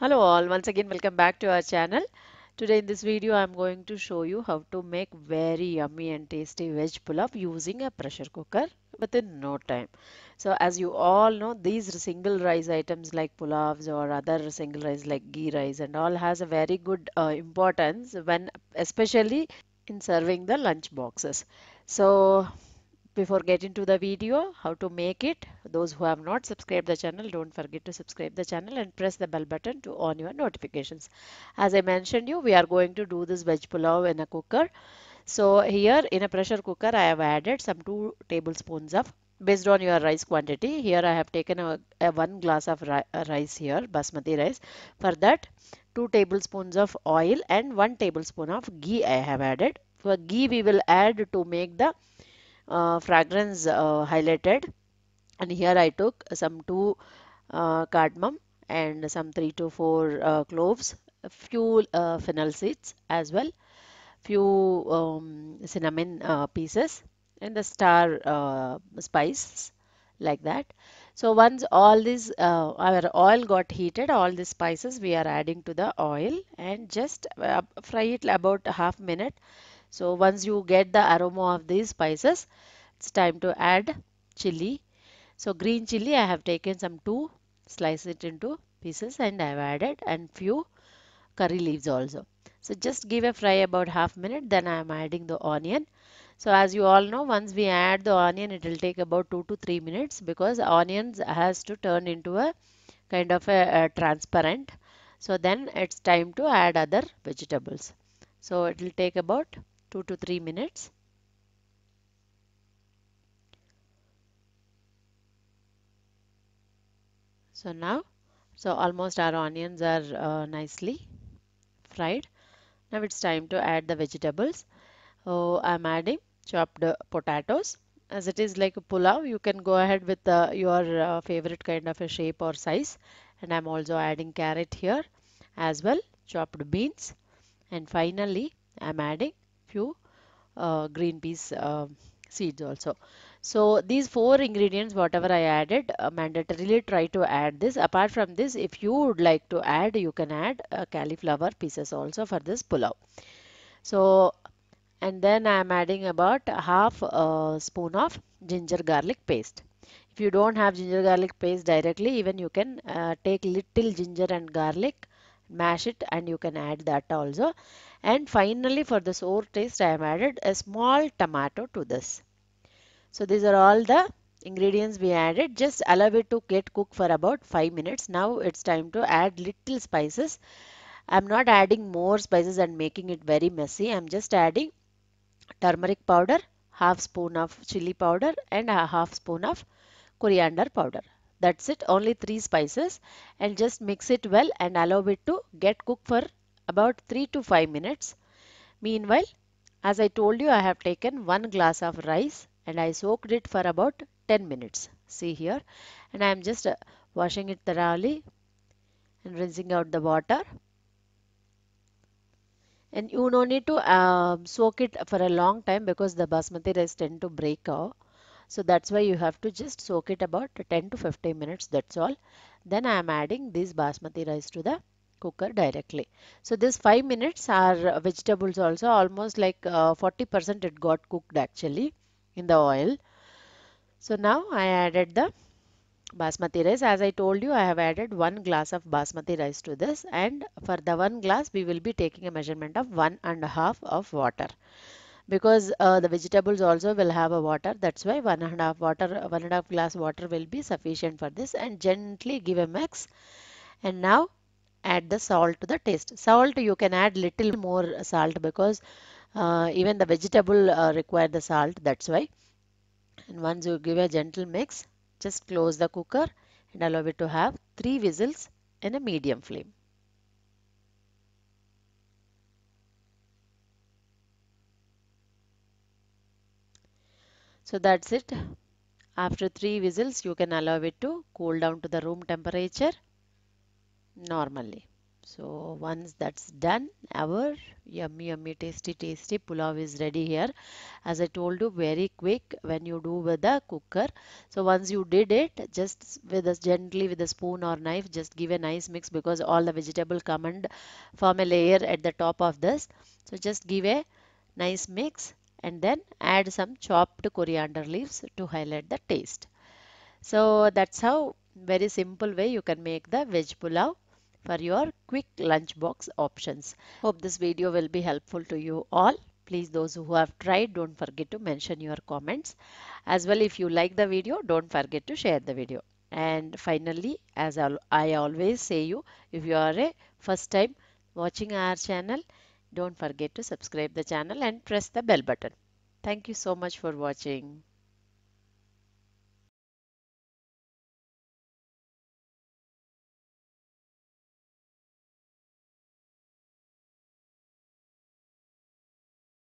Hello all, once again welcome back to our channel. Today in this video I am going to show you how to make very yummy and tasty veg pulao using a pressure cooker within no time. So as you all know, these single rice items like pulavs or other single rice like ghee rice and all has a very good importance when especially in serving the lunch boxes. So before getting to the video, how to make it, those who have not subscribed the channel, don't forget to subscribe the channel and press the bell button to on your notifications. As I mentioned you, we are going to do this veg pulao in a cooker. So here in a pressure cooker, I have added some 2 tablespoons of, based on your rice quantity. Here I have taken a 1 glass of rice here, basmati rice. For that, 2 tablespoons of oil and 1 tablespoon of ghee I have added. For ghee, we will add to make the fragrance highlighted, and here I took some 2 cardamom and some 3 to 4 cloves, a few fennel seeds as well, few cinnamon pieces, and the star spice like that. So once all this our oil got heated, all the spices we are adding to the oil and just fry it about a half minute. So once you get the aroma of these spices, it's time to add chili. So green chili I have taken some 2, slice it into pieces and I have added, and few curry leaves also. So just give a fry about half minute, then I am adding the onion. So as you all know, once we add the onion, it will take about 2 to 3 minutes because onions has to turn into a kind of a transparent. So then it's time to add other vegetables. So it will take about 2 to 3 minutes. So now, so almost our onions are nicely fried. Now it's time to add the vegetables. Oh, I'm adding chopped potatoes. As it is like a pulao, you can go ahead with your favorite kind of a shape or size. And I'm also adding carrot here as well, chopped beans. And finally, I'm adding few green peas seeds also. So these 4 ingredients, whatever I added, mandatorily try to add this. Apart from this, if you would like to add, you can add cauliflower pieces also for this pulao. So, and then I am adding about a half spoon of ginger garlic paste. If you don't have ginger garlic paste directly, even you can take little ginger and garlic, mash it, and you can add that also. And finally, for the sour taste, I have added a small tomato to this. So these are all the ingredients we added. Just allow it to get cooked for about 5 minutes. Now it's time to add little spices. I'm not adding more spices and making it very messy. I'm just adding turmeric powder, half spoon of chili powder, and a half spoon of coriander powder. That's it, only 3 spices, and just mix it well and allow it to get cooked for about 3 to 5 minutes. Meanwhile, as I told you, I have taken 1 glass of rice and I soaked it for about 10 minutes. See here, and I am just washing it thoroughly and rinsing out the water. And you no need to soak it for a long time because the basmati rice tend to break off. So that's why you have to just soak it about 10 to 15 minutes. That's all. Then I am adding this basmati rice to the cooker directly. So this 5 minutes are vegetables also almost like 40% it got cooked actually in the oil. So now I added the basmati rice. As I told you, I have added 1 glass of basmati rice to this, and for the 1 glass we will be taking a measurement of 1.5 of water because the vegetables also will have a water. That's why 1.5 water, 1.5 glass water will be sufficient for this, and gently give a mix. And now add the salt to the taste. Salt you can add little more salt because even the vegetable require the salt. That's why. And once you give a gentle mix, just close the cooker and allow it to have 3 whistles in a medium flame. So that's it. After 3 whistles, you can allow it to cool down to the room temperature normally. So once that's done, our yummy, yummy, tasty, tasty pulao is ready here. As I told you, very quick when you do with the cooker. So once you did it, just with a gently with a spoon or knife, just give a nice mix because all the vegetable come and form a layer at the top of this. So just give a nice mix and then add some chopped coriander leaves to highlight the taste. So that's how very simple way you can make the veg pulao for your quick lunchbox options. Hope this video will be helpful to you all. Please, those who have tried, don't forget to mention your comments. As well, if you like the video, don't forget to share the video. And finally, as I always say you, if you are a first time watching our channel, don't forget to subscribe the channel and press the bell button. Thank you so much for watching.